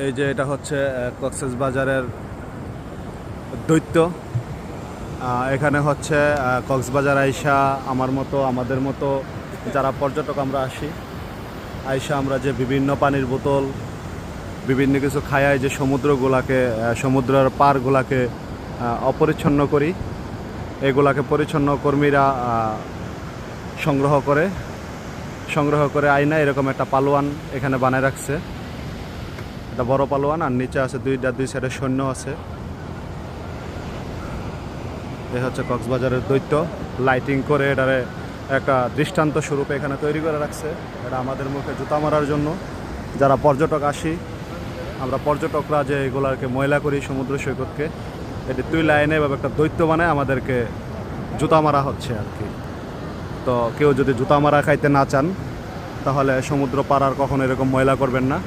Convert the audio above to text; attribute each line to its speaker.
Speaker 1: এই যে এটা হচ্ছে কক্সবাজারের দৈত্য। এখানে হচ্ছে কক্সবাজার আইসা আমাদের মতো যারা পর্যটক আমরা আসি, আইসা আমরা যে বিভিন্ন পানির বোতল বিভিন্ন কিছু খায়াই যে সমুদ্রের পাড়গুলাকে অপরিচ্ছন্ন করি, এগুলাকে পরিচ্ছন্ন কর্মীরা সংগ্রহ করে আইনা এরকম একটা পালোয়ান এখানে বানায় রাখছে। এটা বড় পালোয়ান, আর নিচে আছে দুই সাইডে সৈন্য আছে। এই হচ্ছে কক্সবাজারের দৈত্য। লাইটিং করে এটারে একটা দৃষ্টান্ত স্বরূপে এখানে তৈরি করে রাখছে। এটা আমাদের মুখে জুতা মারার জন্য, যারা পর্যটক আসি আমরা পর্যটকরা যে এগুলাকে ময়লা করি সমুদ্র সৈকতকে, এটি তুই লাইনে এভাবে একটা দৈত্য বানায় আমাদেরকে জুতা মারা হচ্ছে আর কি। তো কেউ যদি জুতা মারা খাইতে না চান তাহলে সমুদ্র পাড় আর কখনো এরকম ময়লা করবেন না।